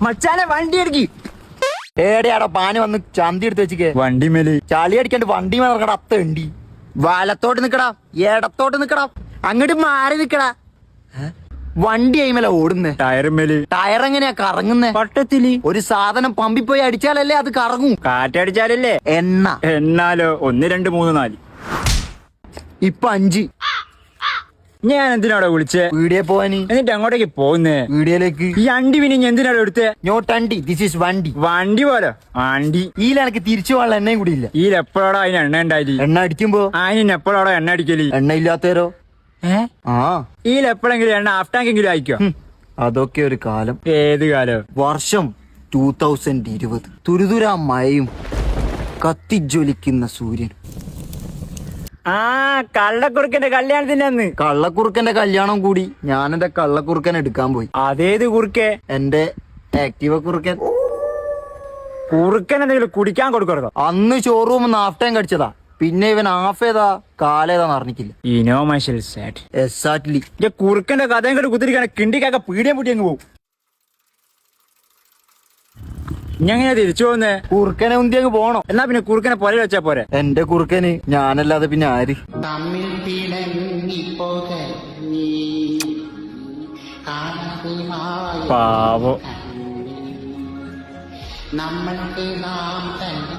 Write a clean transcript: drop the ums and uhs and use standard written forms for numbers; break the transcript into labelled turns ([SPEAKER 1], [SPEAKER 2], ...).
[SPEAKER 1] മച്ചാനെ വണ്ടി എടുക്കി. ഏടെയാടാ പാന് വന്ന് ചന്തി എടുത്ത് വെച്ചിക്കേ.
[SPEAKER 2] വണ്ടിമേല്
[SPEAKER 1] ചളി അടിക്കാണ്ട് വണ്ടി നടക്കട. അത്തണ്ടി വലത്തോട്ട് നിക്കടാ, ഇടത്തോട്ട് നിക്കടാ, അങ്ങോട്ട് മാറി നിക്കടാ. വണ്ടി അയിമല ഓടുന്നേ.
[SPEAKER 2] ടയറുമേല്
[SPEAKER 1] ടയർ എങ്ങനെയാ കറങ്ങുന്നേ?
[SPEAKER 2] പട്ടത്തില്
[SPEAKER 1] ഒരു സാധനം പമ്പിൽ പോയി അടിച്ചാലല്ലേ അത് കറങ്ങും.
[SPEAKER 2] കാറ്റടിച്ചാലല്ലേ
[SPEAKER 1] എണ്ണ.
[SPEAKER 2] എന്നാലോ 1 2 3 4.
[SPEAKER 1] ഇപ്പൊ 5.
[SPEAKER 2] ഞാൻ എന്തിനാടോ വിളിച്ചേ?
[SPEAKER 1] വീഡിയോ പോവാന്.
[SPEAKER 2] എന്നിട്ട് അങ്ങോട്ടേക്ക് പോകുന്നേ?
[SPEAKER 1] വീഡിയോയിലേക്ക്.
[SPEAKER 2] ഈ അണ്ടി പിന്നെ ഇനി എന്തിനാടോ എടുത്തേ?
[SPEAKER 1] നോട്ട് അണ്ടി, ദിസ് ഈസ് വണ്ടി.
[SPEAKER 2] വണ്ടി പോലെ വണ്ടി.
[SPEAKER 1] ഈലെനക്ക് തിരിച്ചു പോകാനുള്ള എണ്ണയും കൂടി ഇല്ല.
[SPEAKER 2] ഈ എപ്പോഴാടോ അതിന് എണ്ണ ഉണ്ടായി?
[SPEAKER 1] എണ്ണ അടിക്കുമ്പോ
[SPEAKER 2] അതിന് എപ്പോഴാടോ എണ്ണ അടിക്കല്?
[SPEAKER 1] എണ്ണ ഇല്ലാത്തവരോ? ആ
[SPEAKER 2] ഈ എപ്പോഴെങ്കിലും എണ്ണ ഹാഫ് ടാങ്കെങ്കിലും അയക്കോ?
[SPEAKER 1] അതൊക്കെ ഒരു കാലം.
[SPEAKER 2] ഏത് കാലം?
[SPEAKER 1] വർഷം 2020. തുരുതുരാ മഴയും കത്തിജ്വലിക്കുന്ന സൂര്യൻ.
[SPEAKER 2] കള്ളക്കുറുക്കന്റെ കല്യാണത്തിന്റെ അന്ന്.
[SPEAKER 1] കള്ളക്കുറുക്കന്റെ കല്യാണം കൂടി ഞാനെന്റെ കള്ളക്കുറുക്കൻ എടുക്കാൻ പോയി.
[SPEAKER 2] അതേത് കുറുക്കേ?
[SPEAKER 1] എന്റെ ആക്റ്റീവ കുറുക്കൻ.
[SPEAKER 2] കുറുക്കൻ എന്തെങ്കിലും കുടിക്കാൻ കൊടുക്കരുതോ?
[SPEAKER 1] അന്ന് ഷോറൂം ഹാഫ് ടൈം കടിച്ചതാ. പിന്നെ ഇവൻ ഹാഫ് ഏതാ കാലേതാന്ന് അറിഞ്ഞിട്ടില്ല. എക്സാക്ട്ലി.
[SPEAKER 2] കുറുക്കന്റെ കഥയും കൂടെ കുത്തിരിക്കാണ് കിണ്ടിക്കൊക്കെ പീടിയം പൂട്ടി അങ്ങ് പോകും. ഇങ്ങനെ തിരിച്ചു പോകുന്നേ?
[SPEAKER 1] കുറുക്കനെ ഉന്തി അങ്ങ് പോണോ?
[SPEAKER 2] എന്നാ പിന്നെ കുറുക്കനെ പോലെ വെച്ചാ പോരെ?
[SPEAKER 1] എന്റെ കുറുക്കന് ഞാനല്ലാതെ പിന്നെ ആര്?
[SPEAKER 2] പാവോ.
[SPEAKER 3] നമ്മൾക്ക് നാം തന്നെ